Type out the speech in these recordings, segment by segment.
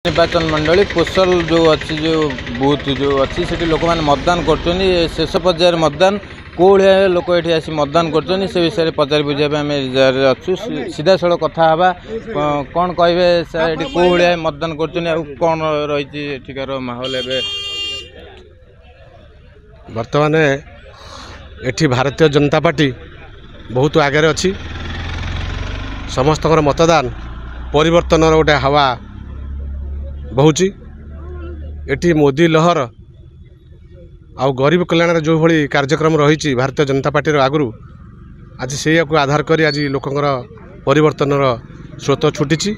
निर्वाचन मंडली कोसल जो अच्छी जो बूथ जो अच्छी से लोक मैंने मतदान कर शेष पर्यायर मतदान कौड़िया लोक ये आसी मतदान कर विषय में पचार बुझाई आम अच्छु सीधा साल कथा कौन कहे कौड़िया मतदान कर कौन रही एठिकार माहौल ए बर्तमान एठी भारतीय जनता पार्टी बहुत आगे अच्छी समस्त मतदान परिवर्तन गोटे हवा बहुची एटी मोदी लहर आउ गरीब कल्याण जो भली कार्यक्रम रही भारतीय जनता पार्टी आगु आज से आधार कर आज लोकंर परिवर्तन स्रोत छुटी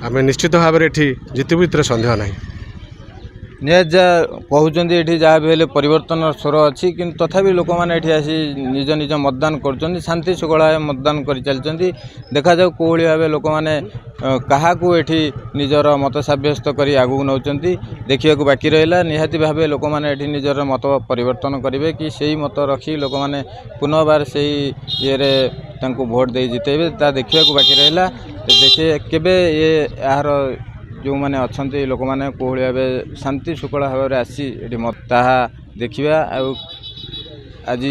आम निश्चित भाव में ये जितबू इत सन्देह ना निज कहते ये जहाँ भी हेल्ले परिवर्तन स्वर अच्छी कि तथापि लोक मैंने आसी निज निज मतदान कर शांति शुगला मतदान कर चलती देखा जाऊ कौली भाव लोक मैंने क्या निजर मत सब्यस्त कर आगू नौ देखा बाकी रहा निहाती भाव लोक मैंने निजर मत परिवर्तन करेंगे कि सही मत रखी लोक मैंने पुनर्बार से ये भोट दे जितेबे ता देखा बाकी रहा देखिए केबे ये यार जो मैंने अच्छा लोक मैंने कौली भाव शांति शुक्ला भाव में आसी मत ताहा देखा आज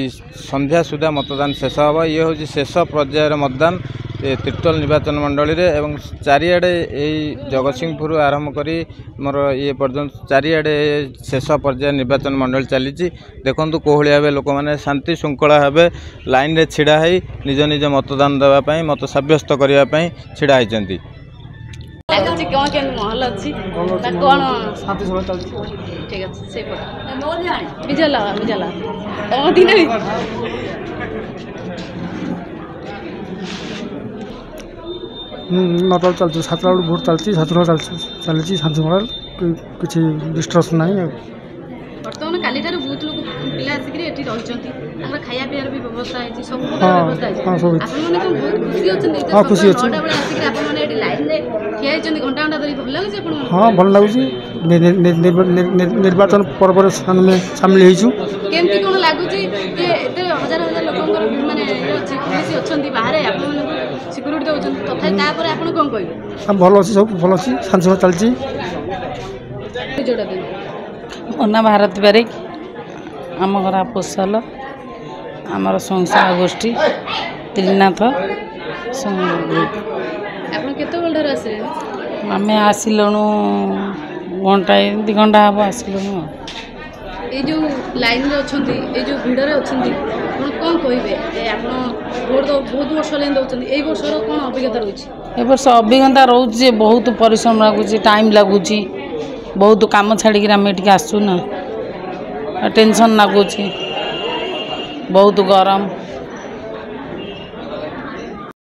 संध्या सुधा मतदान शेष हम ये हूँ शेष पर्यायर मतदान तिर्तोल निर्वाचन मंडली रे एवं चारिआडे जगतसिंहपुर आरंभ करी मोर ये पर्यंत चारिआडे शेष पर्यायर निर्वाचन मंडली चली देखु कोहली भाव लोक मैंने शांति श्रृंखला भाव लाइन रे छिड़ा है निज निज मतदान देवाई मत सब्यस्त करने छिड़ा होती महल अच्छी ठीक नटा चलती सात भोट चलती सात चलती शांति मॉडल किसी डिस्ट्रस ना बर्तमान काली बहुत लोग पिला आसिक खाया पीवार भी व्यवस्था है सब व्यवस्था हाँ खुशी अच्छी घंटा घंटा धरी भल लगे हाँ भल लगुच निर्वाचन पर्व सामिल केमती कौन लगुच हजार हजार लोक मानने पुलिस अच्छा बाहर सिक्यूरीटी दौरान तथा आप कौन कहे भल अच्छी सब भल अच्छी शांति चलती अन्ना भारत बारिक आम घर पोसाल आमर संसार गोष्ठी त्रिनाथ आम आसिलुणु घंटा 2 घंटा हम आसिलुणु ये जो लाइन रे अछंती ये जो भिड़ रे अछंती कौन कहे आप भोट बहुत वर्ष लाइन दौरान ये वर्षर कौन अभिज्ञता रही ए वर्ष अभिज्ञता रोचे बहुत परिश्रम लगुच टाइम लगुच बहुत काम छाड़ी आम ये आसू ना टेंशन लगुच बहुत गरम